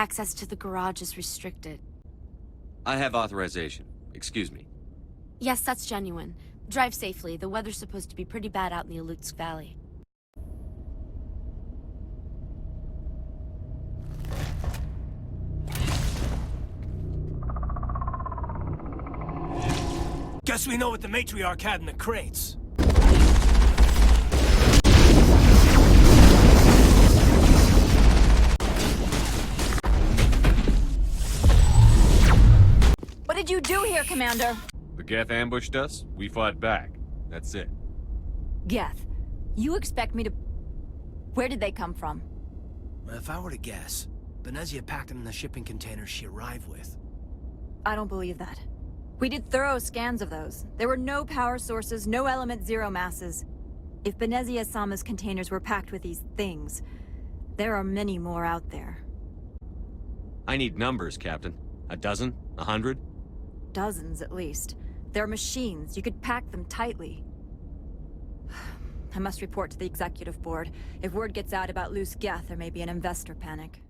Access to the garage is restricted. I have authorization. Excuse me. Yes, that's genuine. Drive safely. The weather's supposed to be pretty bad out in the Alutsk Valley. Guess we know what the Matriarch had in the crates. What did you do here, Commander? The Geth ambushed us. We fought back. That's it. Geth. You expect me to... Where did they come from? If I were to guess, Benezia packed them in the shipping containers she arrived with. I don't believe that. We did thorough scans of those. There were no power sources, no element zero masses. If Benezia-sama's containers were packed with these things, there are many more out there. I need numbers, Captain. A dozen? 100? Dozens, at least. They're machines. You could pack them tightly. I must report to the executive board. If word gets out about loose Geth, there may be an investor panic.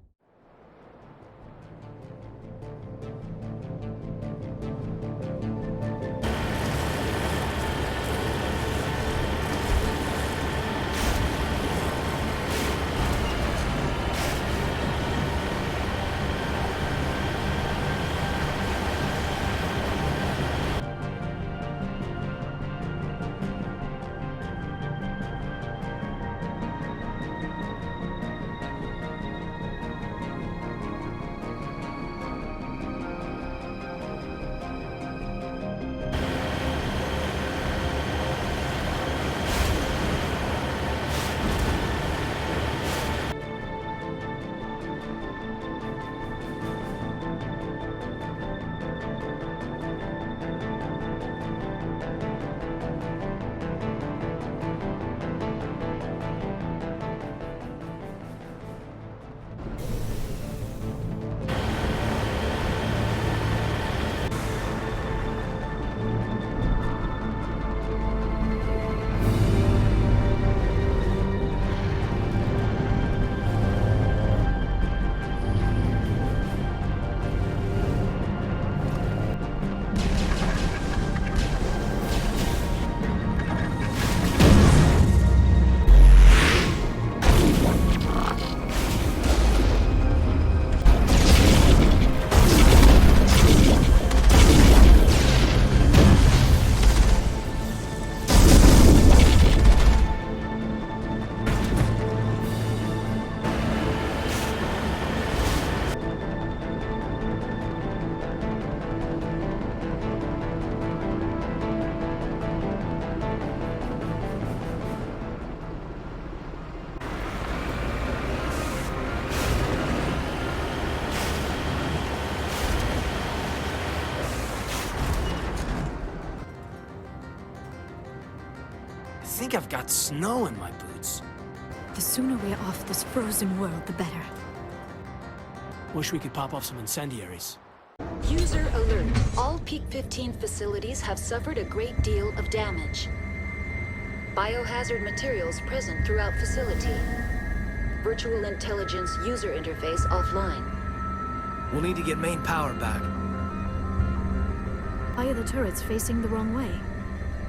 I think I've got snow in my boots. The sooner we're off this frozen world, the better. Wish we could pop off some incendiaries. User alert. All Peak 15 facilities have suffered a great deal of damage. Biohazard materials present throughout facility. Virtual intelligence user interface offline. We'll need to get main power back. Why are the turrets facing the wrong way?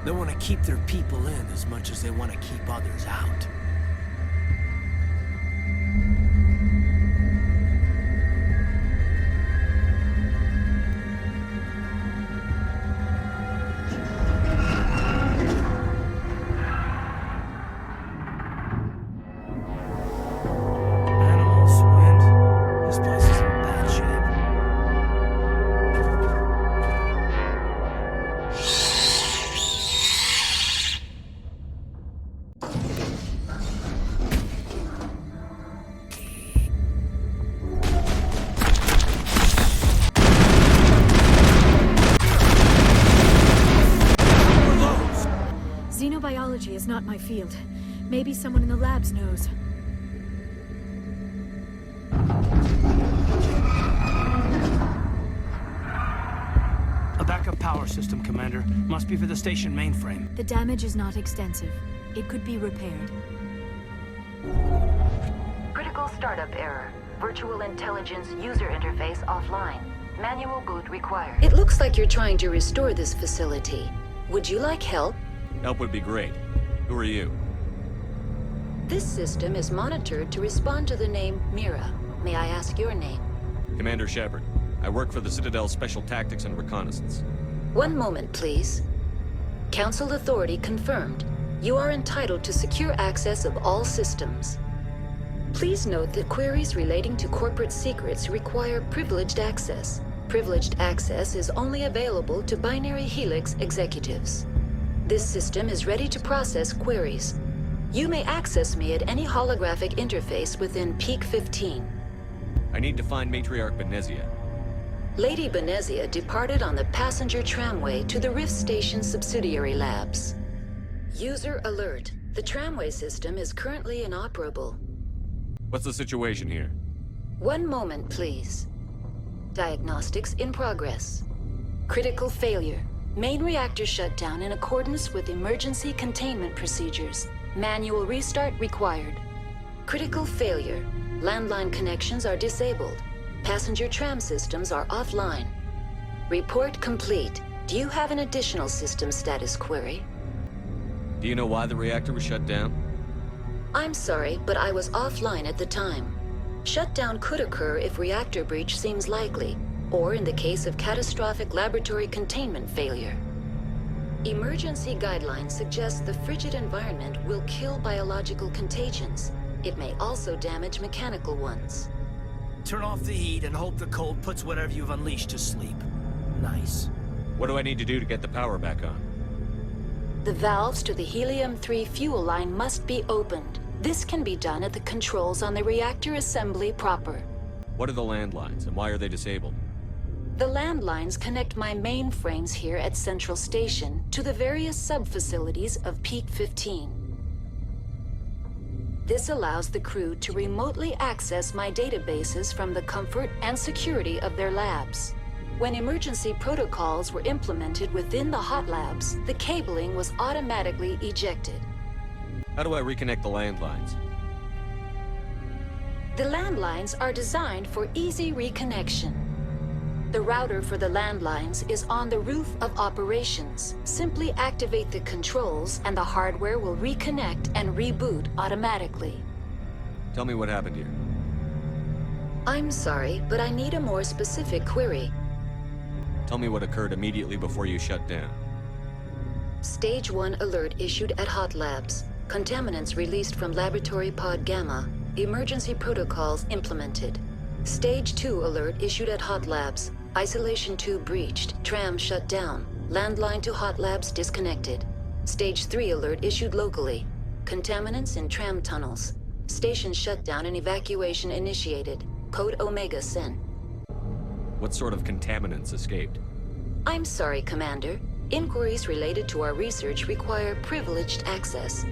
They want to keep their people in as much as they want to keep others out. Xenobiology is not my field. Maybe someone in the labs knows. A backup power system, Commander. Must be for the station mainframe. The damage is not extensive. It could be repaired. Critical Critical startup error. Virtual intelligence user interface offline. Manual boot required. It looks like you're trying to restore this facility. Would you like help? Help would be great. Who are you? This system is monitored to respond to the name Mira. May I ask your name? Commander Shepard. I work for the Citadel's Special Tactics and Reconnaissance. One moment, please. Council authority confirmed. You are entitled to secure access of all systems. Please note that queries relating to corporate secrets require privileged access. Privileged access is only available to Binary Helix executives. This system is ready to process queries. You may access me at any holographic interface within Peak 15. I need to find Matriarch Benezia. Lady Benezia departed on the passenger tramway to the Rift Station subsidiary labs. User alert. The tramway system is currently inoperable. What's the situation here? One moment, please. Diagnostics in progress. Critical failure. Main reactor shut down in accordance with emergency containment procedures. Manual restart required. Critical failure. Landline connections are disabled. Passenger tram systems are offline. Report complete. Do you have an additional system status query? Do you know why the reactor was shut down? I'm sorry, but I was offline at the time. Shutdown could occur if reactor breach seems likely, or in the case of catastrophic laboratory containment failure. Emergency guidelines suggest the frigid environment will kill biological contagions. It may also damage mechanical ones. Turn off the heat and hope the cold puts whatever you've unleashed to sleep. Nice. What do I need to do to get the power back on? The valves to the helium-3 fuel line must be opened. This can be done at the controls on the reactor assembly proper. What are the landlines, and why are they disabled? The landlines connect my mainframes here at Central Station to the various sub-facilities of Peak 15. This allows the crew to remotely access my databases from the comfort and security of their labs. When emergency protocols were implemented within the hot labs, the cabling was automatically ejected. How do I reconnect the landlines? The landlines are designed for easy reconnection. The router for the landlines is on the roof of operations. Simply activate the controls and the hardware will reconnect and reboot automatically. Tell me what happened here. I'm sorry, but I need a more specific query. Tell me what occurred immediately before you shut down. Stage 1 alert issued at Hot Labs. Contaminants released from Laboratory Pod Gamma. Emergency protocols implemented. Stage 2 alert issued at Hot Labs. Isolation 2 breached. Tram shut down. Landline to Hot Labs disconnected. Stage 3 alert issued locally. Contaminants in tram tunnels. Station shutdown and evacuation initiated. Code Omega sent. What sort of contaminants escaped? I'm sorry, Commander. Inquiries related to our research require privileged access.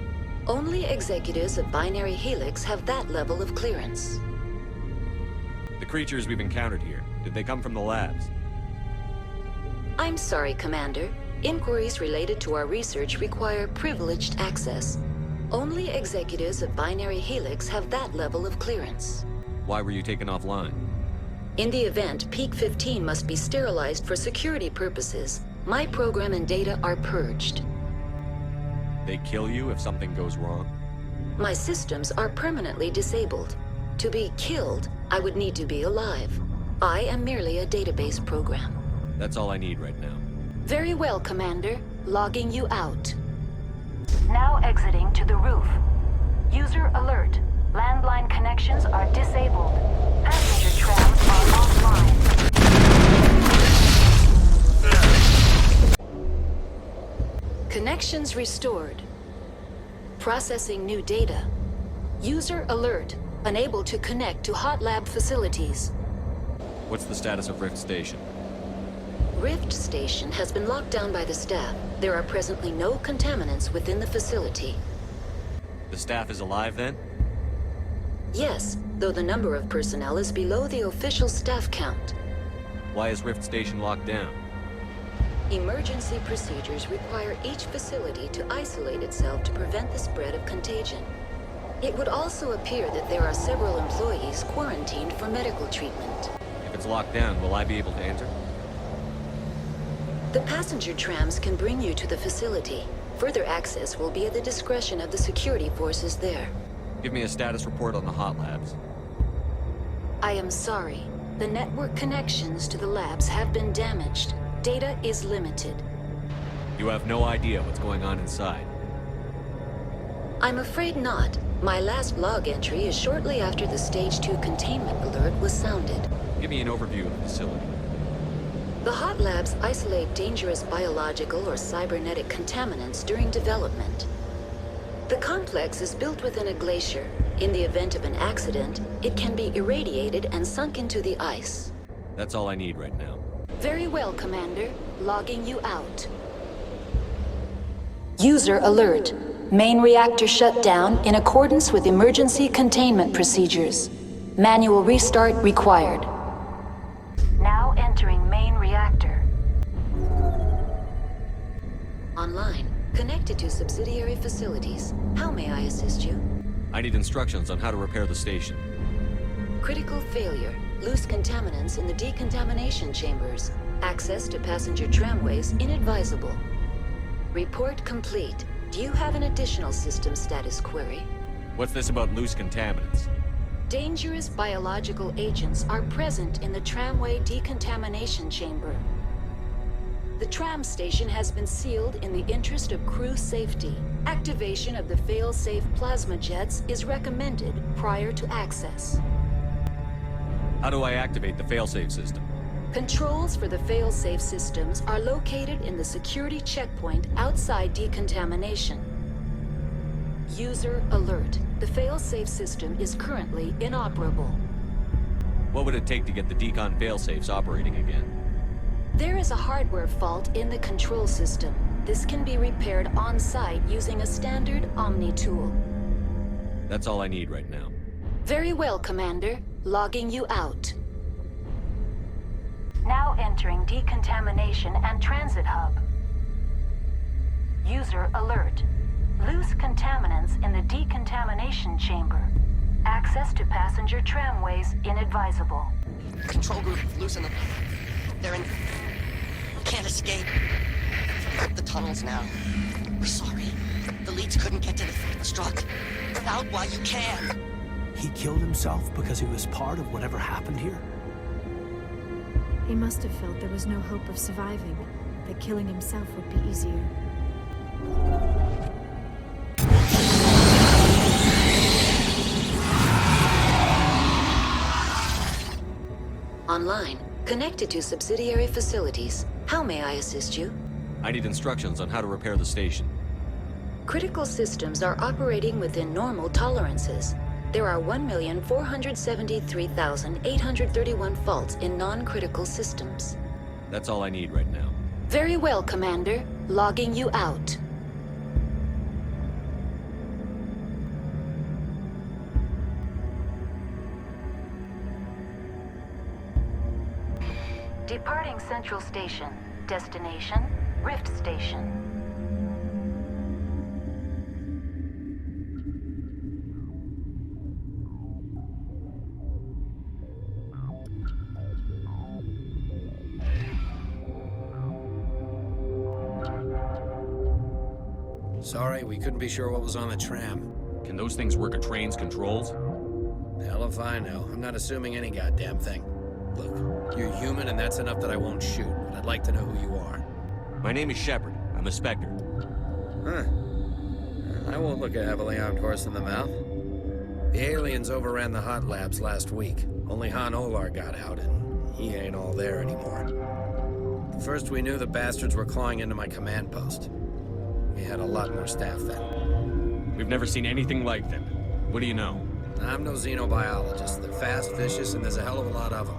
Only executives of Binary Helix have that level of clearance. The creatures we've encountered here, did they come from the labs? I'm sorry, Commander. Inquiries related to our research require privileged access. Only executives of Binary Helix have that level of clearance. Why were you taken offline? In the event, Peak 15 must be sterilized for security purposes. My program and data are purged. They kill you if something goes wrong? My systems are permanently disabled. To be killed, I would need to be alive. I am merely a database program. That's all I need right now. Very well, Commander. Logging you out. Now exiting to the roof. User alert. Landline connections are disabled. Passenger trams are offline. Connections restored. Processing new data. User alert. Unable to connect to hot lab facilities. What's the status of Rift Station? Rift Station has been locked down by the staff. There are presently no contaminants within the facility. The staff is alive then? Yes, though the number of personnel is below the official staff count. Why is Rift Station locked down? Emergency procedures require each facility to isolate itself to prevent the spread of contagion. It would also appear that there are several employees quarantined for medical treatment. If it's locked down, will I be able to enter? The passenger trams can bring you to the facility. Further access will be at the discretion of the security forces there. Give me a status report on the hot labs. I am sorry. The network connections to the labs have been damaged. Data is limited. You have no idea what's going on inside. I'm afraid not. My last log entry is shortly after the Stage 2 containment alert was sounded. Give me an overview of the facility. The hot labs isolate dangerous biological or cybernetic contaminants during development. The complex is built within a glacier. In the event of an accident, it can be irradiated and sunk into the ice. That's all I need right now. Very well, Commander. Logging you out. User alert. Main reactor shut down in accordance with emergency containment procedures. Manual restart required. Now entering main reactor. Online. Connected to subsidiary facilities. How may I assist you? I need instructions on how to repair the station. Critical failure. Loose contaminants in the decontamination chambers. Access to passenger tramways inadvisable. Report complete. Do you have an additional system status query? What's this about loose contaminants? Dangerous biological agents are present in the tramway decontamination chamber. The tram station has been sealed in the interest of crew safety. Activation of the fail-safe plasma jets is recommended prior to access. How do I activate the failsafe system? Controls for the fail-safe systems are located in the security checkpoint outside decontamination. User alert. The fail-safe system is currently inoperable. What would it take to get the decon failsafes operating again? There is a hardware fault in the control system. This can be repaired on-site using a standard Omni tool. That's all I need right now. Very well, Commander. Logging you out. Now entering decontamination and transit hub. User alert. Loose contaminants in the decontamination chamber. Access to passenger tramways inadvisable. Control group, loosen them. They're in... Can't escape. The tunnels now. We're sorry. The leads couldn't get to the struct. Out while you can. He killed himself because he was part of whatever happened here? He must have felt there was no hope of surviving, that killing himself would be easier. Online. Connected to subsidiary facilities. How may I assist you? I need instructions on how to repair the station. Critical systems are operating within normal tolerances. There are 1,473,831 faults in non-critical systems. That's all I need right now. Very well, Commander. Logging you out. Departing Central Station. Destination, Rift Station. Sorry, we couldn't be sure what was on the tram. Can those things work a train's controls? Hell if I know. I'm not assuming any goddamn thing. Look, you're human and that's enough that I won't shoot, but I'd like to know who you are. My name is Shepard. I'm a Spectre. Huh. I won't look a heavily armed horse in the mouth. The aliens overran the hot labs last week. Only Han Olar got out, and he ain't all there anymore. First we knew the bastards were clawing into my command post. We had a lot more staff then. We've never seen anything like them. What do you know? I'm no xenobiologist. They're fast, vicious, and there's a hell of a lot of them.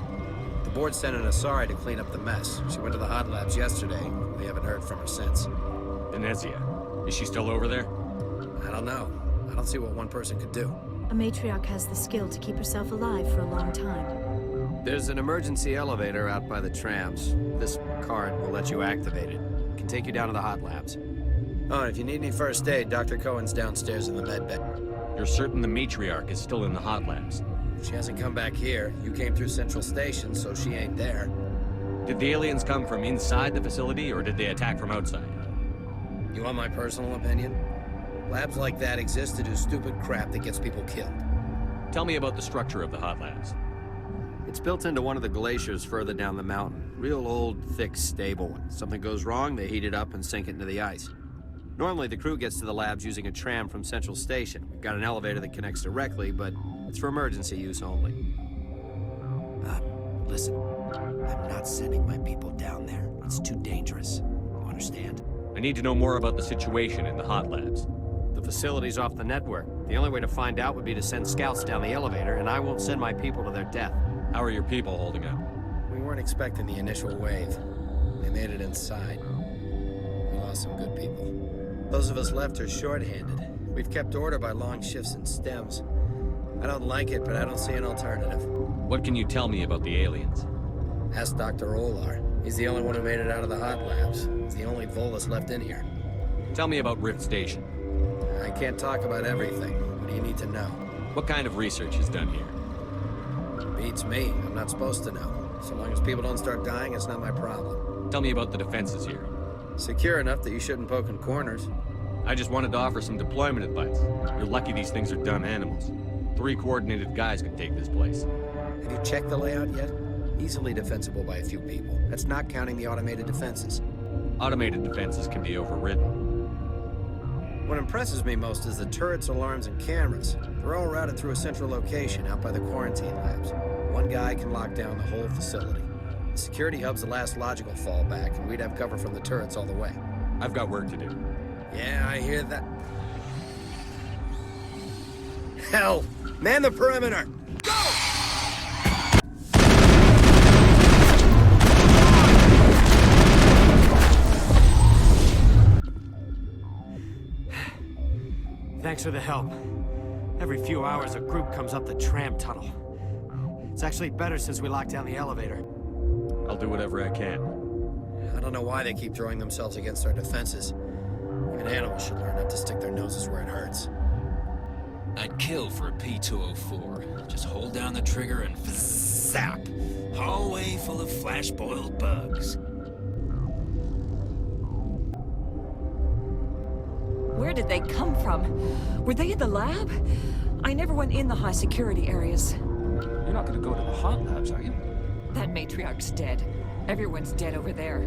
The board sent an Asari to clean up the mess. She went to the hot labs yesterday. We haven't heard from her since. Benezia. Is she still over there? I don't know. I don't see what one person could do. A matriarch has the skill to keep herself alive for a long time. There's an emergency elevator out by the trams. This card will let you activate it. It can take you down to the hot labs. Oh, and if you need any first aid, Dr. Cohen's downstairs in the med bay. You're certain the Matriarch is still in the hot labs? She hasn't come back here. You came through Central Station, so she ain't there. Did the aliens come from inside the facility, or did they attack from outside? You want my personal opinion? Labs like that exist to do stupid crap that gets people killed. Tell me about the structure of the hot labs. It's built into one of the glaciers further down the mountain. Real old, thick, stable one. Something goes wrong, they heat it up and sink it into the ice. Normally, the crew gets to the labs using a tram from Central Station. We've got an elevator that connects directly, but it's for emergency use only. Listen, I'm not sending my people down there. It's too dangerous. You understand? I need to know more about the situation in the hot labs. The facility's off the network. The only way to find out would be to send scouts down the elevator, and I won't send my people to their death. How are your people holding up? We weren't expecting the initial wave. They made it inside. We lost some good people. Those of us left are short-handed. We've kept order by long shifts and stems. I don't like it, but I don't see an alternative. What can you tell me about the aliens? Ask Dr. Olar. He's the only one who made it out of the hot labs. He's the only Volus left in here. Tell me about Rift Station. I can't talk about everything. What do you need to know? What kind of research is done here? Beats me. I'm not supposed to know. So long as people don't start dying, it's not my problem. Tell me about the defenses here. Secure enough that you shouldn't poke in corners. I just wanted to offer some deployment advice. You're lucky these things are dumb animals. 3 coordinated guys could take this place. Have you checked the layout yet? Easily defensible by a few people. That's not counting the automated defenses. Automated defenses can be overridden. What impresses me most is the turrets, alarms, and cameras. They're all routed through a central location out by the quarantine labs. One guy can lock down the whole facility. The security hub's the last logical fallback, and we'd have cover from the turrets all the way. I've got work to do. Yeah, I hear that. Hell! Man the perimeter! Thanks for the help. Every few hours, a group comes up the tram tunnel. It's actually better since we locked down the elevator. I'll do whatever I can. I don't know why they keep throwing themselves against our defenses. Even animals should learn not to stick their noses where it hurts. I'd kill for a P-204. Just hold down the trigger and zap! Hallway full of flash-boiled bugs. Where did they come from? Were they in the lab? I never went in the high-security areas. You're not gonna go to the hot labs, are you? That matriarch's dead. Everyone's dead over there.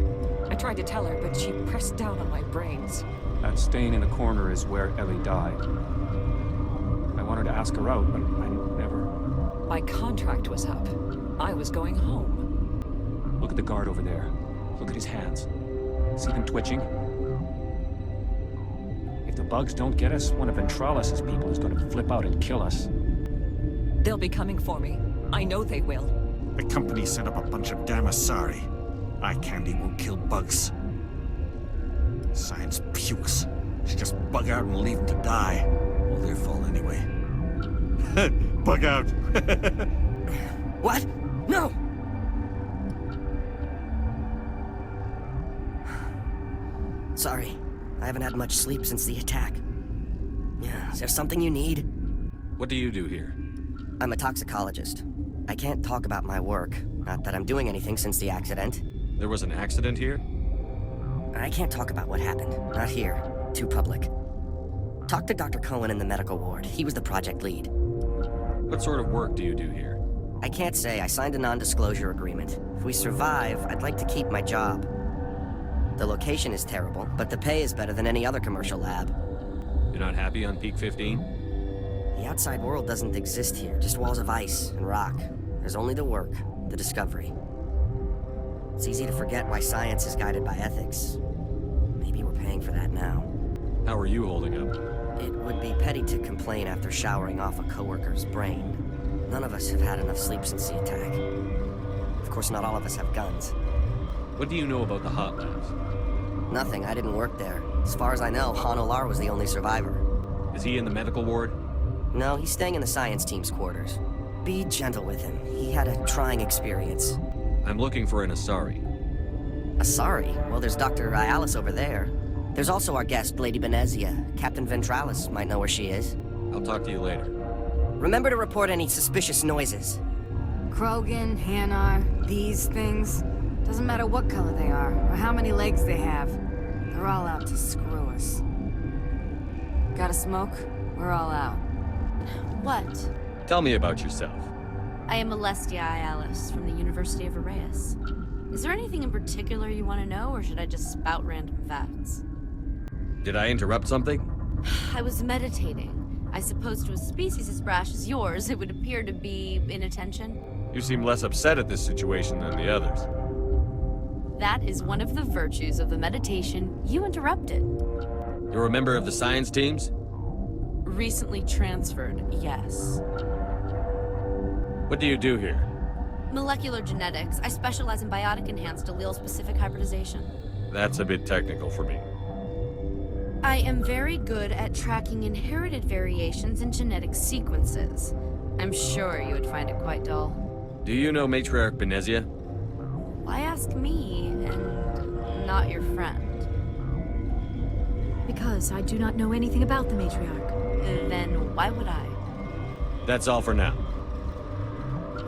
I tried to tell her, but she pressed down on my brains. That stain in the corner is where Ellie died. I wanted to ask her out, but I never... My contract was up. I was going home. Look at the guard over there. Look at his hands. See them twitching? If the bugs don't get us, one of Ventralis' people is going to flip out and kill us. They'll be coming for me. I know they will. The company set up a bunch of Damasari. Eye candy won't kill bugs. Science pukes. Should just bug out and leave them to die. All their fault anyway. Bug out. What? No! Sorry. I haven't had much sleep since the attack. Yeah, is there something you need? What do you do here? I'm a toxicologist. I can't talk about my work. Not that I'm doing anything since the accident. There was an accident here? I can't talk about what happened. Not here. Too public. Talk to Dr. Cohen in the medical ward. He was the project lead. What sort of work do you do here? I can't say. I signed a non-disclosure agreement. If we survive, I'd like to keep my job. The location is terrible, but the pay is better than any other commercial lab. You're not happy on Peak 15? The outside world doesn't exist here. Just walls of ice and rock. There's only the work, the discovery. It's easy to forget why science is guided by ethics. Maybe we're paying for that now. How are you holding up? It would be petty to complain after showering off a coworker's brain. None of us have had enough sleep since the attack. Of course, not all of us have guns. What do you know about the hot labs? Nothing. I didn't work there. As far as I know, Han Olar was the only survivor. Is he in the medical ward? No, he's staying in the science team's quarters. Be gentle with him. He had a trying experience. I'm looking for an Asari. Asari? Well, there's Dr. Ialis over there. There's also our guest, Lady Benezia. Captain Ventralis might know where she is. I'll talk to you later. Remember to report any suspicious noises. Krogan, Hanar, these things. Doesn't matter what color they are, or how many legs they have. They're all out to screw us. Got a smoke? We're all out. What? Tell me about yourself. I am Alestia Alice from the University of Arrayus. Is there anything in particular you want to know, or should I just spout random facts? Did I interrupt something? I was meditating. I suppose to a species as brash as yours, it would appear to be inattention. You seem less upset at this situation than the others. That is one of the virtues of the meditation you interrupted. You're a member of the science teams? Recently transferred, yes. What do you do here? Molecular genetics. I specialize in biotic-enhanced allele-specific hybridization. That's a bit technical for me. I am very good at tracking inherited variations in genetic sequences. I'm sure you would find it quite dull. Do you know Matriarch Benezia? Why ask me, and not your friend? Because I do not know anything about the Matriarch. Then why would I? That's all for now.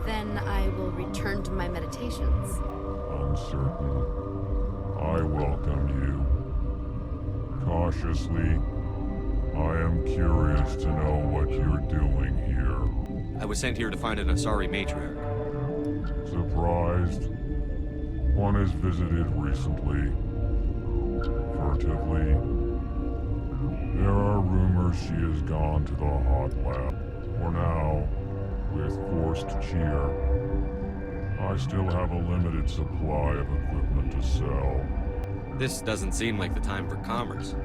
Then I will return to my meditations. Uncertain. I welcome you. Cautiously, I am curious to know what you're doing here. I was sent here to find an Asari matriarch. Surprised? One has visited recently. Furtively. There are rumors she has gone to the hot lab. For now, with forced cheer, I still have a limited supply of equipment to sell. This doesn't seem like the time for commerce.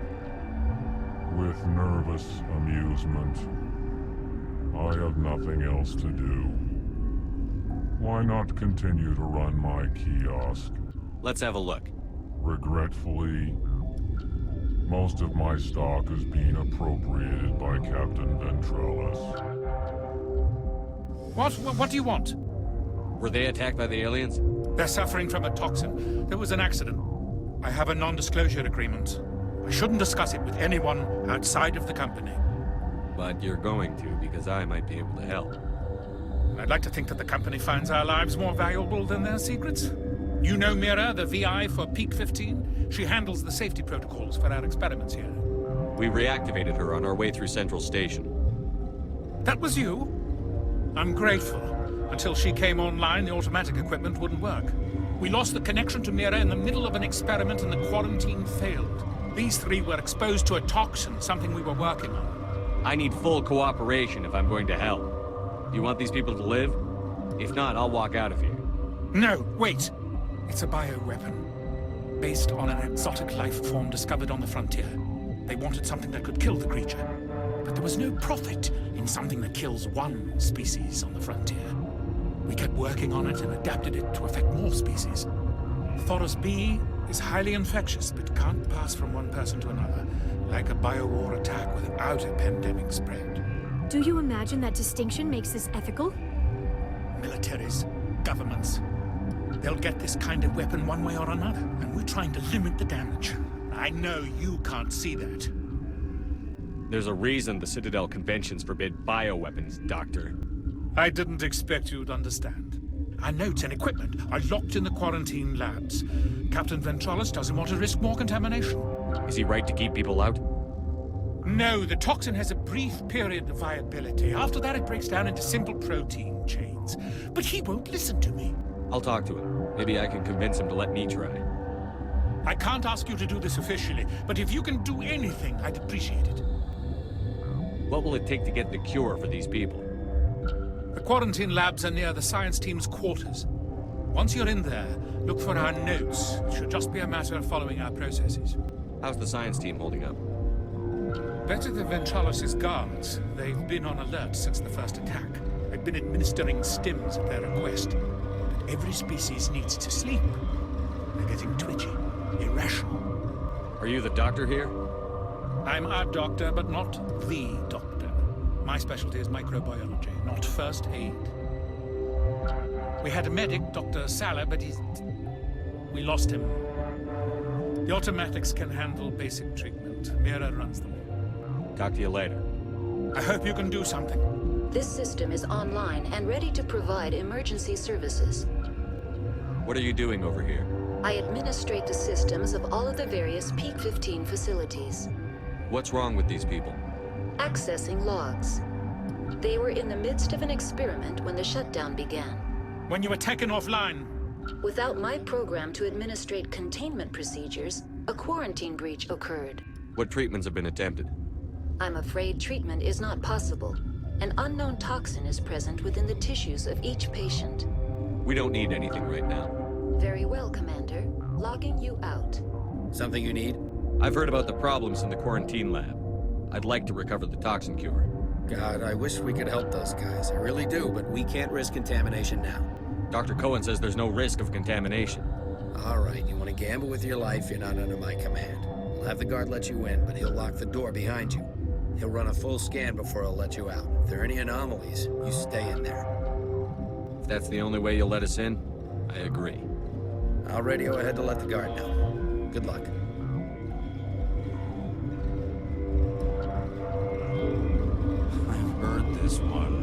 With nervous amusement. I have nothing else to do. Why not continue to run my kiosk? Let's have a look. Regretfully, most of my stock is being appropriated by Captain Ventrellis. What do you want? Were they attacked by the aliens? They're suffering from a toxin. There was an accident. I have a non-disclosure agreement. I shouldn't discuss it with anyone outside of the company. But you're going to, because I might be able to help. I'd like to think that the company finds our lives more valuable than their secrets. You know Mira, the VI for Peak 15? She handles the safety protocols for our experiments here. We reactivated her on our way through Central Station. That was you? I'm grateful. Until she came online, the automatic equipment wouldn't work. We lost the connection to Mira in the middle of an experiment and the quarantine failed. These three were exposed to a toxin, something we were working on. I need full cooperation if I'm going to help. You want these people to live? If not, I'll walk out of here. No, wait. It's a bioweapon. Based on an exotic life form discovered on the frontier. They wanted something that could kill the creature. But there was no profit in something that kills one species on the frontier. We kept working on it and adapted it to affect more species. Thoros B is highly infectious, but can't pass from one person to another, like a biowar attack without a pandemic spread. Do you imagine that distinction makes this ethical? Militaries, governments, they'll get this kind of weapon one way or another, and we're trying to limit the damage. I know you can't see that. There's a reason the Citadel conventions forbid bioweapons, Doctor. I didn't expect you'd understand. Our notes and equipment are locked in the quarantine labs. Captain Ventrellis doesn't want to risk more contamination. Is he right to keep people out? No, the toxin has a brief period of viability. After that, it breaks down into simple protein chains. But he won't listen to me. I'll talk to him. Maybe I can convince him to let me try. I can't ask you to do this officially, but if you can do anything, I'd appreciate it. What will it take to get the cure for these people? The quarantine labs are near the science team's quarters. Once you're in there, look for our notes. It should just be a matter of following our processes. How's the science team holding up? Better than Ventrellis' guards. They've been on alert since the first attack. They've been administering stims at their request. But every species needs to sleep. They're getting twitchy, irrational. Are you the doctor here? I'm a doctor, but not the doctor. My specialty is microbiology, not first aid. We had a medic, Dr. Salah, but we lost him. The automatics can handle basic treatment. Mira runs them. Talk to you later. I hope you can do something. This system is online and ready to provide emergency services. What are you doing over here? I administrate the systems of all of the various Peak 15 facilities. What's wrong with these people? Accessing logs. They were in the midst of an experiment when the shutdown began. When you were taken offline, Without my program to administrate containment procedures, a quarantine breach occurred. What treatments have been attempted? I'm afraid treatment is not possible. An unknown toxin is present within the tissues of each patient. We don't need anything right now. Very well, Commander. Logging you out. Something you need? I've heard about the problems in the quarantine lab. I'd like to recover the toxin cure. God, I wish we could help those guys. I really do, but we can't risk contamination now. Dr. Cohen says there's no risk of contamination. All right, you want to gamble with your life, you're not under my command. I'll have the guard let you in, but he'll lock the door behind you. He'll run a full scan before he'll let you out. If there are any anomalies, you stay in there. If that's the only way you'll let us in, I agree. I'll radio ahead to let the guard know. Good luck. I've heard this one.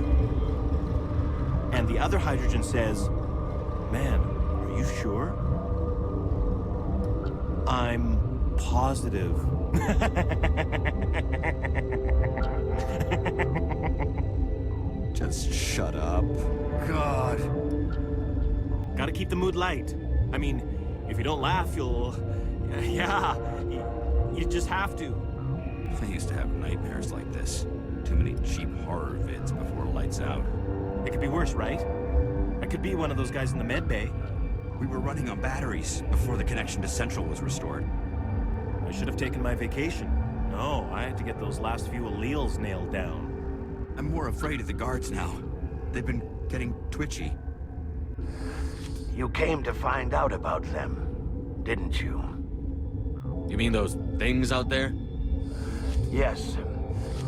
And the other hydrogen says, "Man, are you sure?" "I'm positive." Just shut up. God. Gotta keep the mood light. I mean, if you don't laugh, you'll... Yeah, you just have to. I used to have nightmares like this. Too many cheap horror vids before lights out. It could be worse, right? I could be one of those guys in the med bay. We were running on batteries before the connection to Central was restored. I should have taken my vacation. No, I had to get those last few alleles nailed down. I'm more afraid of the guards now. They've been getting twitchy. You came to find out about them, didn't you? You mean those things out there? Yes.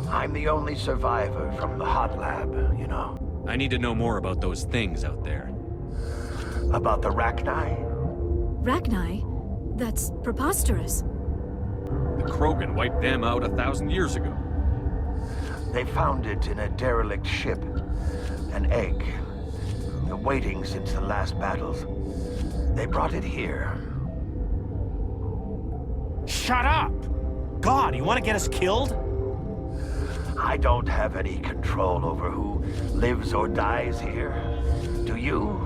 I'm the only survivor from the hot lab, you know. I need to know more about those things out there. About the Rachni? Rachni? That's preposterous. The Krogan wiped them out 1,000 years ago. They found it in a derelict ship. An egg. Waiting since the last battles. They brought it here. Shut up! God, you want to get us killed? I don't have any control over who lives or dies here. Do you?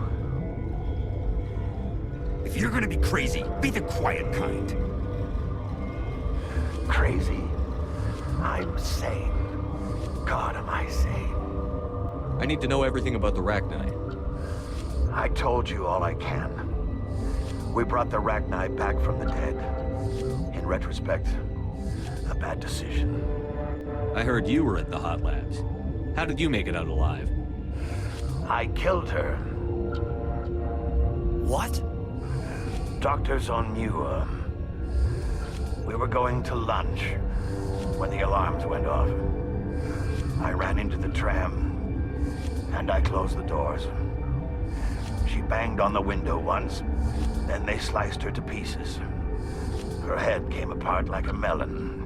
If you're gonna be crazy, be the quiet kind. Crazy? I'm sane. God, am I sane? I need to know everything about the Rachni. I told you all I can. We brought the Rachni back from the dead. In retrospect, a bad decision. I heard you were at the hot labs. How did you make it out alive? I killed her. What? Doctors on Muir. We were going to lunch when the alarms went off. I ran into the tram, and I closed the doors. She banged on the window once, then they sliced her to pieces. Her head came apart like a melon.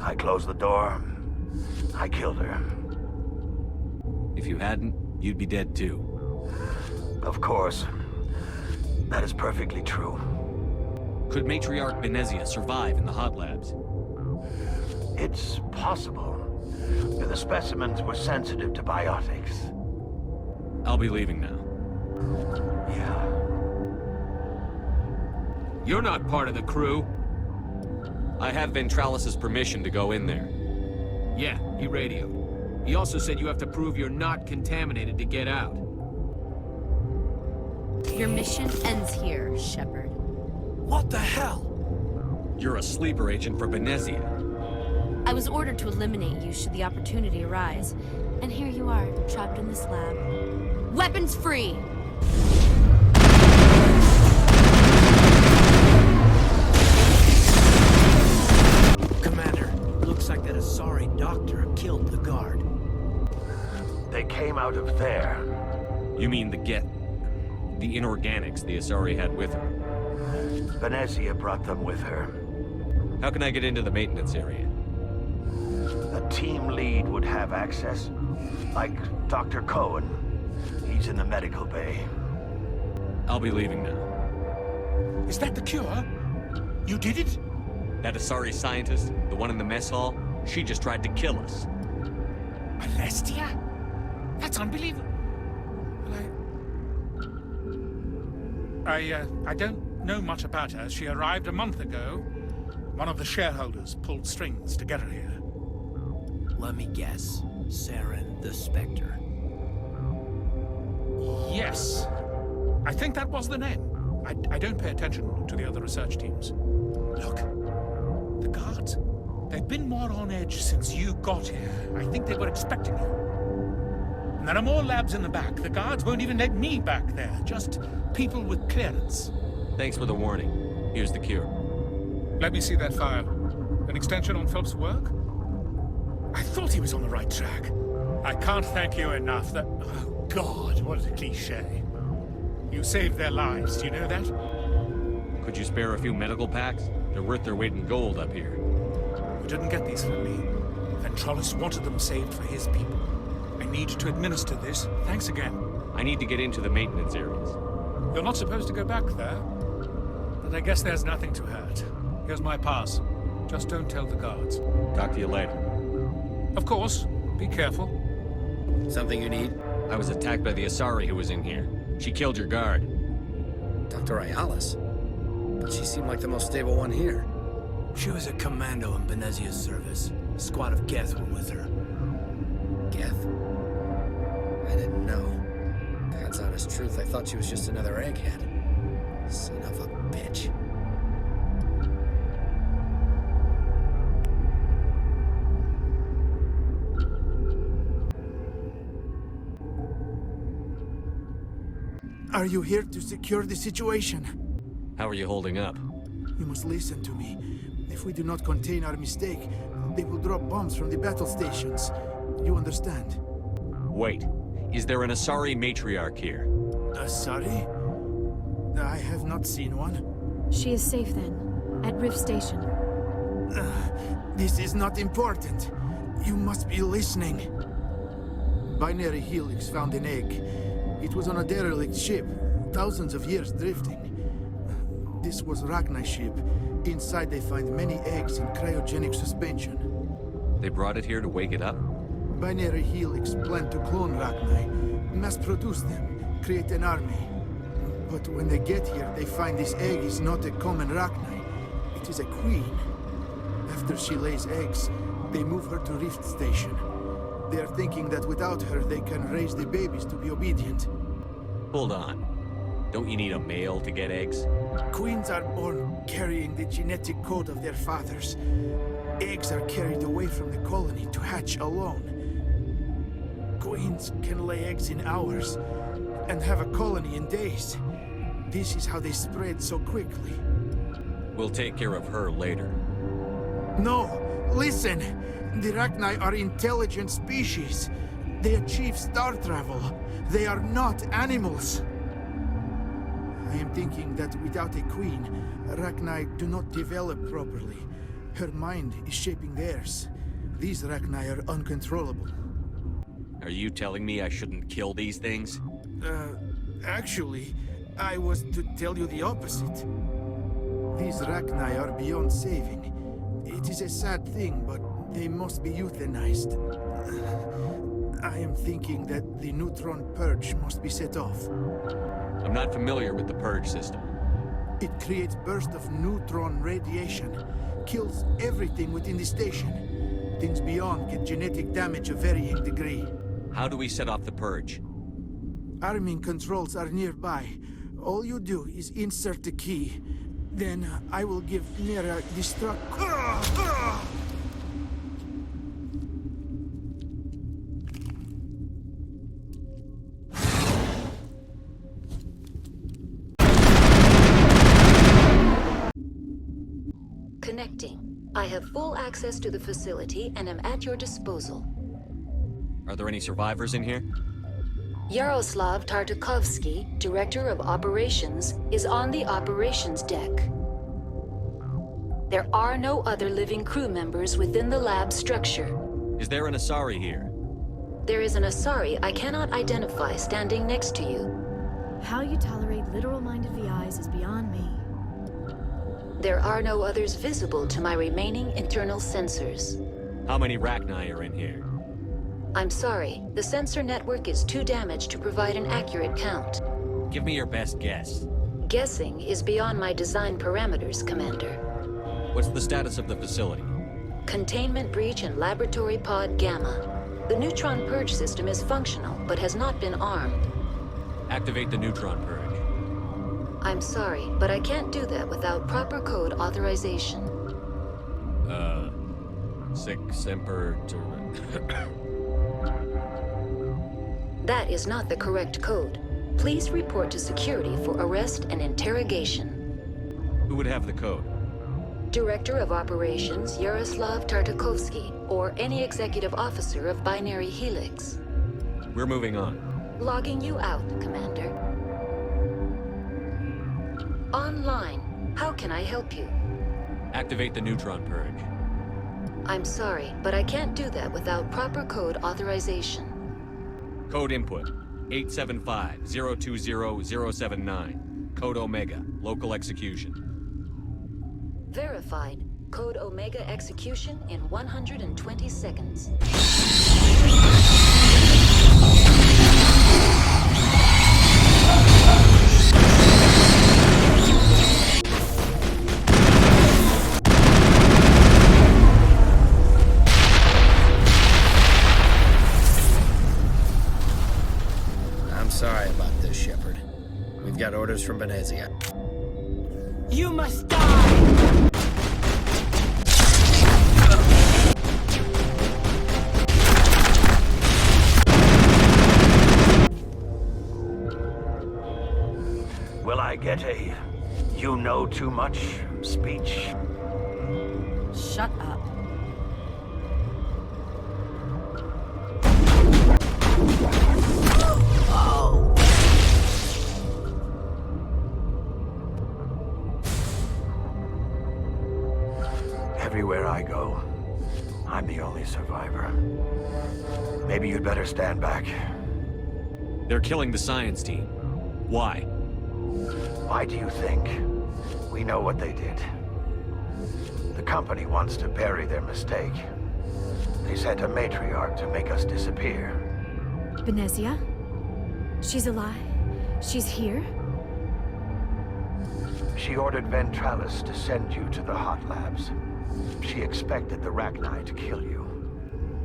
I closed the door. I killed her. If you hadn't, you'd be dead too. Of course. That is perfectly true. Could Matriarch Benezia survive in the hot labs? It's possible. The specimens were sensitive to biotics. I'll be leaving now. Yeah. You're not part of the crew. I have Ventralis's permission to go in there. Yeah, he radioed. He also said you have to prove you're not contaminated to get out. Your mission ends here, Shepard. What the hell? You're a sleeper agent for Benezia. I was ordered to eliminate you should the opportunity arise. And here you are, trapped in this lab. Weapons free! Commander, looks like that Asari doctor killed the guard. They came out of there. You mean the inorganics the Asari had with her? Benezia brought them with her. How can I get into the maintenance area? a team lead would have access. Like Dr. Cohen. He's in the medical bay. I'll be leaving now. Is that the cure? You did it? That Asari scientist, the one in the mess hall, she just tried to kill us. Celestia? That's unbelievable. I don't know much about her. She arrived a month ago. One of the shareholders pulled strings to get her here. Let me guess. Saren the Spectre. Yes. I think that was the name. I don't pay attention to the other research teams. Look, the guards. They've been more on edge since you got here. I think they were expecting you. And there are more labs in the back. The guards won't even let me back there. Just people with clearance. Thanks for the warning. Here's the cure. Let me see that file. An extension on Phelps' work? I thought he was on the right track. I can't thank you enough. That... Oh, God, what a cliché. You saved their lives, do you know that? Could you spare a few medical packs? They're worth their weight in gold up here. You didn't get these from me. Ventralis wanted them saved for his people. I need to administer this. Thanks again. I need to get into the maintenance areas. You're not supposed to go back there. But I guess there's nothing to hurt. Here's my pass. Just don't tell the guards. Talk to you later. Of course. Be careful. Something you need? I was attacked by the Asari who was in here. She killed your guard. Dr. Ayalis? But she seemed like the most stable one here. She was a commando in Benezia's service. A squad of Geth were with her. Geth? I didn't know. God's honest truth, I thought she was just another egghead. Son of a bitch. Are you here to secure the situation? How are you holding up? You must listen to me. If we do not contain our mistake, they will drop bombs from the battle stations. You understand? Wait. Is there an Asari matriarch here? Asari? I have not seen one. She is safe then, at Rift Station. This is not important. You must be listening. Binary Helix found an egg. It was on a derelict ship, thousands of years drifting. This was Rachni's ship. Inside they find many eggs in cryogenic suspension. They brought it here to wake it up? Binary Helix planned to clone Rachni, mass-produce them, create an army. But when they get here, they find this egg is not a common Rachni. It is a queen. After she lays eggs, they move her to Rift Station. They are thinking that without her, they can raise the babies to be obedient. Hold on. Don't you need a male to get eggs? Queens are born carrying the genetic code of their fathers. Eggs are carried away from the colony to hatch alone. Queens can lay eggs in hours and have a colony in days. This is how they spread so quickly. We'll take care of her later. No! Listen! The Rachni are intelligent species. They achieve star travel. They are not animals. I am thinking that without a queen, Rachni do not develop properly. Her mind is shaping theirs. These Rachni are uncontrollable. Are you telling me I shouldn't kill these things? Actually, I was to tell you the opposite. These Rachni are beyond saving. It is a sad thing, but they must be euthanized. I am thinking that the neutron purge must be set off. I'm not familiar with the purge system. It creates bursts of neutron radiation, kills everything within the station. Things beyond get genetic damage of varying degree. How do we set off the purge? Arming controls are nearby. All you do is insert the key. Then I will give Nera destruct... Connecting. I have full access to the facility and am at your disposal. Are there any survivors in here? Yaroslav Tartakovsky, Director of Operations, is on the operations deck. There are no other living crew members within the lab structure. Is there an Asari here? There is an Asari I cannot identify standing next to you. How you tolerate literal-minded VIs is beyond me. There are no others visible to my remaining internal sensors. How many Rachni are in here? I'm sorry, the sensor network is too damaged to provide an accurate count. Give me your best guess. Guessing is beyond my design parameters, Commander. What's the status of the facility? Containment breach in Laboratory Pod Gamma. The neutron purge system is functional, but has not been armed. Activate the neutron purge. I'm sorry, but I can't do that without proper code authorization. Sic Semper That is not the correct code. Please report to security for arrest and interrogation. Who would have the code? Director of Operations Yaroslav Tartakovsky, or any executive officer of Binary Helix. We're moving on. Logging you out, Commander. Online. How can I help you? Activate the neutron purge. I'm sorry, but I can't do that without proper code authorization. Code input 875-020-079. Code Omega. Local execution. Verified. Code Omega execution in 120 seconds. I'm sorry about this, Shepard. We've got orders from Benezia. You must die! Will I get a "you know too much" speech? Shut up. Everywhere I go, I'm the only survivor. Maybe you'd better stand back. They're killing the science team. Why? Why do you think? We know what they did. The company wants to bury their mistake. They sent a matriarch to make us disappear. Benezia? She's alive? She's here? She ordered Ventralis to send you to the hot labs. She expected the Rachni to kill you.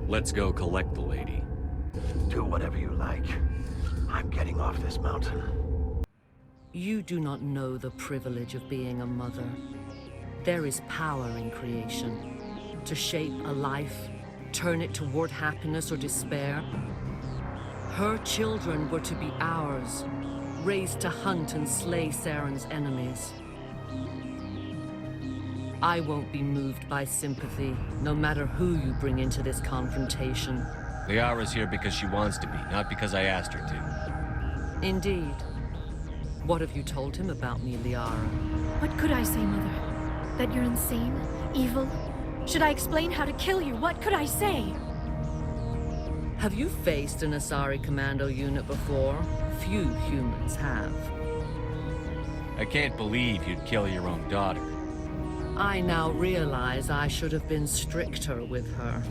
Let's go collect the lady. Do whatever you like. I'm getting off this mountain. You do not know the privilege of being a mother. There is power in creation. To shape a life, turn it toward happiness or despair. Her children were to be ours, raised to hunt and slay Saren's enemies. I won't be moved by sympathy, no matter who you bring into this confrontation. Liara's here because she wants to be, not because I asked her to. Indeed. What have you told him about me, Liara? What could I say, Mother? That you're insane? Evil? Should I explain how to kill you? What could I say? Have you faced an Asari commando unit before? Few humans have. I can't believe you'd kill your own daughter. I now realize I should have been stricter with her.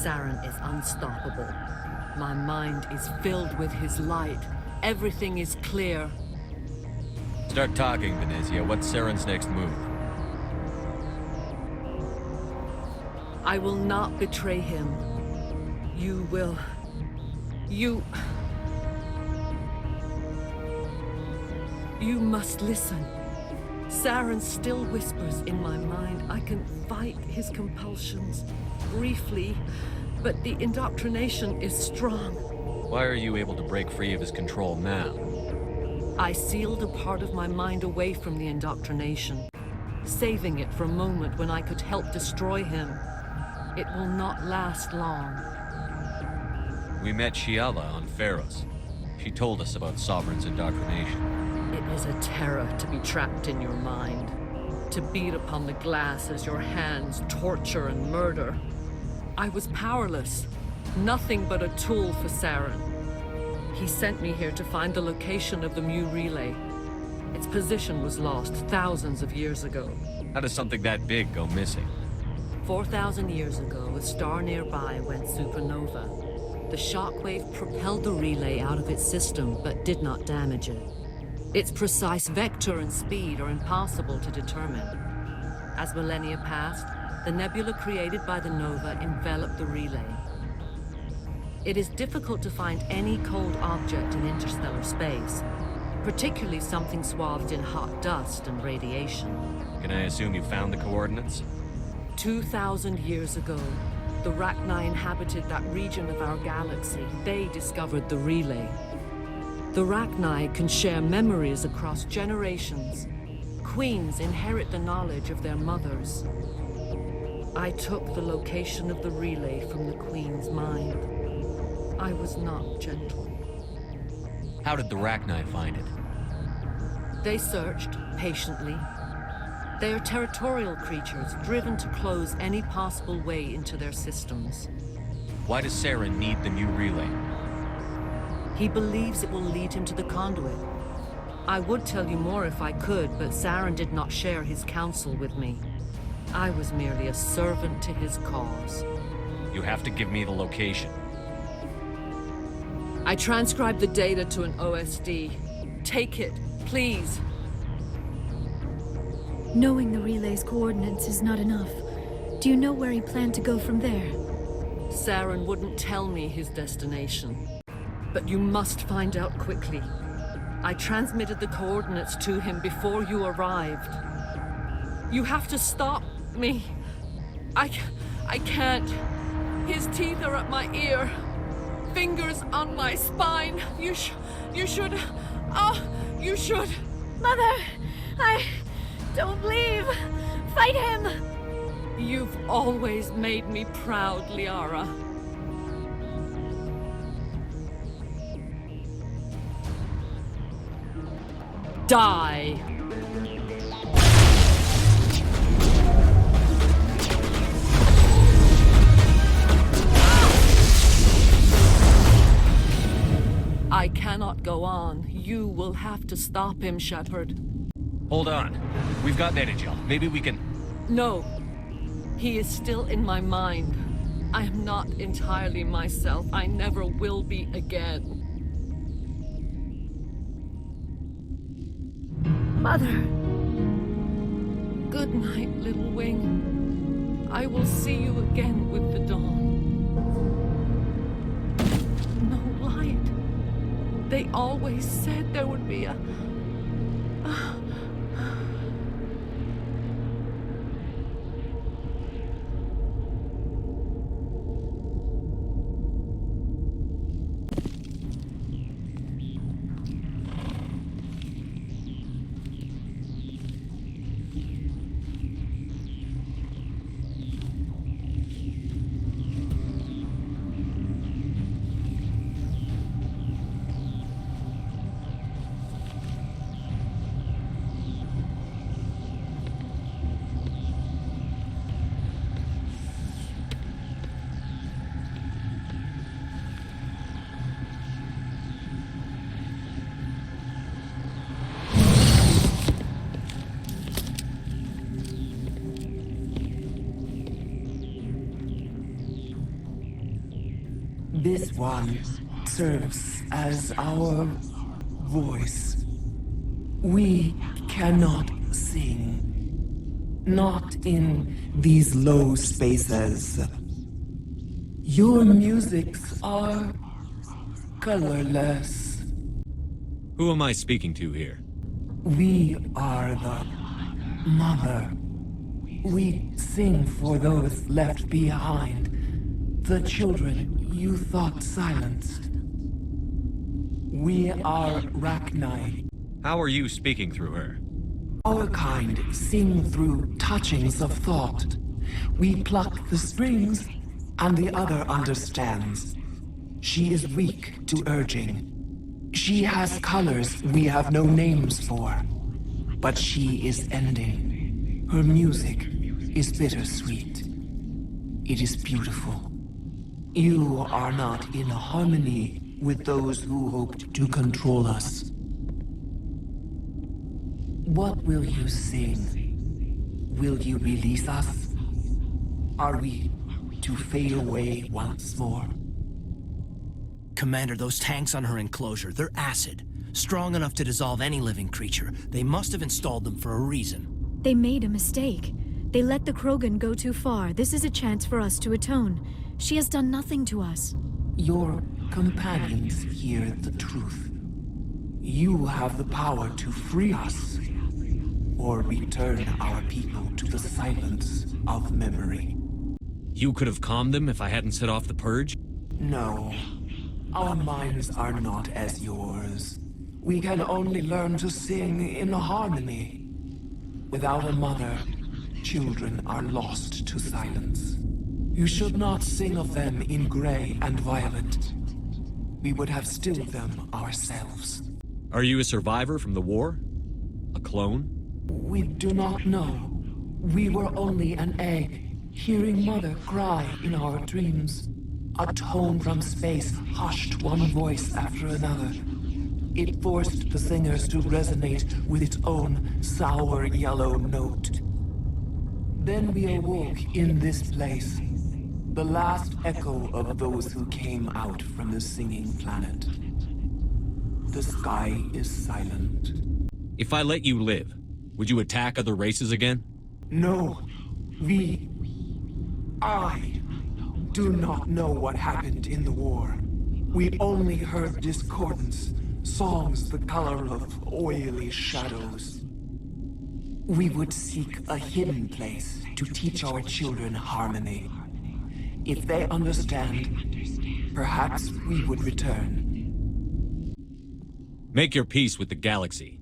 Saren is unstoppable. My mind is filled with his light. Everything is clear. Start talking, Benezia. What's Saren's next move? I will not betray him. You will. You must listen. Saren still whispers in my mind. I can fight his compulsions briefly, but the indoctrination is strong. Why are you able to break free of his control now? I sealed a part of my mind away from the indoctrination, saving it for a moment when I could help destroy him. It will not last long. We met Shiala on Pharos. She told us about Sovereign's indoctrination. It is a terror to be trapped in your mind, to beat upon the glass as your hands torture and murder. I was powerless, nothing but a tool for Saren. He sent me here to find the location of the Mu relay. Its position was lost thousands of years ago. How does something that big go missing? 4,000 years ago, a star nearby went supernova. The shockwave propelled the relay out of its system, but did not damage it. Its precise vector and speed are impossible to determine. As millennia passed, the nebula created by the nova enveloped the relay. It is difficult to find any cold object in interstellar space, particularly something swathed in hot dust and radiation. Can I assume you found the coordinates? 2,000 years ago, the Rachni inhabited that region of our galaxy. They discovered the relay. The Rachni can share memories across generations. Queens inherit the knowledge of their mothers. I took the location of the relay from the Queen's mind. I was not gentle. How did the Rachni find it? They searched, patiently. They are territorial creatures, driven to close any possible way into their systems. Why does Saren need the new relay? He believes it will lead him to the conduit. I would tell you more if I could, but Saren did not share his counsel with me. I was merely a servant to his cause. You have to give me the location. I transcribed the data to an OSD. Take it, please. Knowing the relay's coordinates is not enough. Do you know where he planned to go from there? Saren wouldn't tell me his destination. But you must find out quickly. I transmitted the coordinates to him before you arrived. You have to stop me. I can't. His teeth are at my ear. Fingers on my spine. You should. Oh, you should. Mother, don't leave. Fight him. You've always made me proud, Liara. Die. I cannot go on. You will have to stop him, Shepard. Hold on. We've got Netagel. Maybe we can... No. He is still in my mind. I am not entirely myself. I never will be again. Mother. Good night, little wing. I will see you again with the dawn. No light. They always said there would be a... This one serves as our voice. We cannot sing. Not in these low spaces. Your musics are colorless. Who am I speaking to here? We are the mother. We sing for those left behind, the children you thought silenced. We are Rachni. How are you speaking through her? Our kind sing through touchings of thought. We pluck the strings, and the other understands. She is weak to urging. She has colors we have no names for. But she is ending. Her music is bittersweet. It is beautiful. You are not in harmony with those who hoped to control us. What will you sing? Will you release us? Are we to fade away once more? Commander, those tanks on her enclosure, they're acid. Strong enough to dissolve any living creature. They must have installed them for a reason. They made a mistake. They let the Krogan go too far. This is a chance for us to atone. She has done nothing to us. Your companions hear the truth. You have the power to free us, or return our people to the silence of memory. You could have calmed them if I hadn't set off the purge? No. Our minds are not as yours. We can only learn to sing in harmony. Without a mother, children are lost to silence. You should not sing of them in gray and violet. We would have stilled them ourselves. Are you a survivor from the war? A clone? We do not know. We were only an egg, hearing Mother cry in our dreams. A tone from space hushed one voice after another. It forced the singers to resonate with its own sour yellow note. Then we awoke in this place, the last echo of those who came out from the singing planet. The sky is silent. If I let you live, would you attack other races again? No, I do not know what happened in the war. We only heard discordance, songs the color of oily shadows. We would seek a hidden place to teach our children harmony. If they understand, perhaps we would return. Make your peace with the galaxy.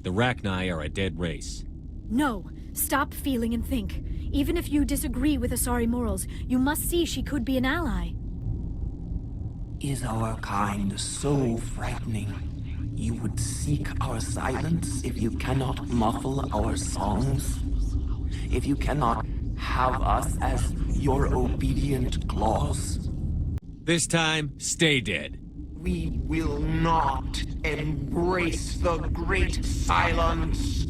The Rachni are a dead race. No. Stop feeling and think. Even if you disagree with Asari morals, you must see she could be an ally. Is our kind so frightening? You would seek our silence if you cannot muffle our songs? If you cannot have us as your obedient claws? This time, stay dead. We will not embrace the great silence.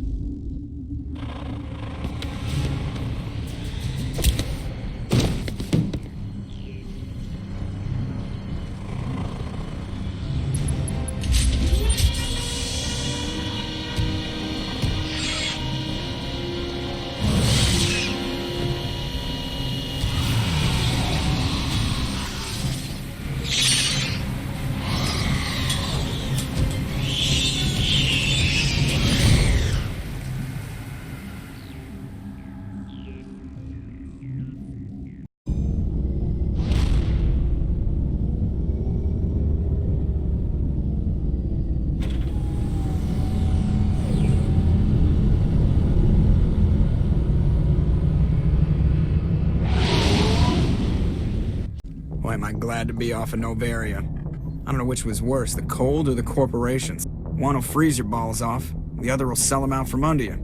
Boy, am I glad to be off of Noveria. I don't know which was worse, the cold or the corporations. One will freeze your balls off, the other will sell them out from under you.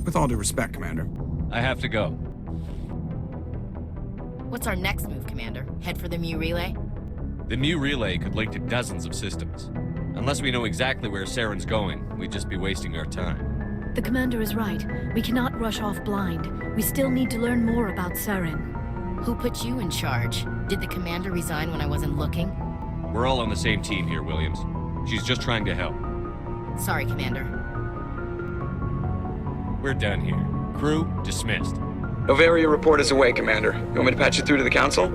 With all due respect, Commander. I have to go. What's our next move, Commander? Head for the Mu Relay? The Mu Relay could link to dozens of systems. Unless we know exactly where Saren's going, we'd just be wasting our time. The Commander is right. We cannot rush off blind. We still need to learn more about Saren. Who put you in charge? Did the commander resign when I wasn't looking? We're all on the same team here, Williams. She's just trying to help. Sorry, Commander. We're done here. Crew, dismissed. Noveria report is away, Commander. You want me to patch you through to the Council?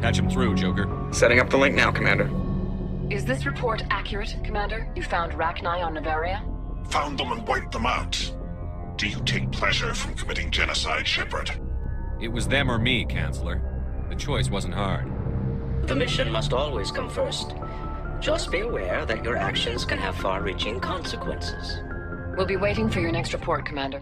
Patch him through, Joker. Setting up the link now, Commander. Is this report accurate, Commander? You found Rachni on Noveria? Found them and wiped them out. Do you take pleasure from committing genocide, Shepard? It was them or me, Counselor. The choice wasn't hard. The mission must always come first. Just be aware that your actions can have far-reaching consequences. We'll be waiting for your next report, Commander.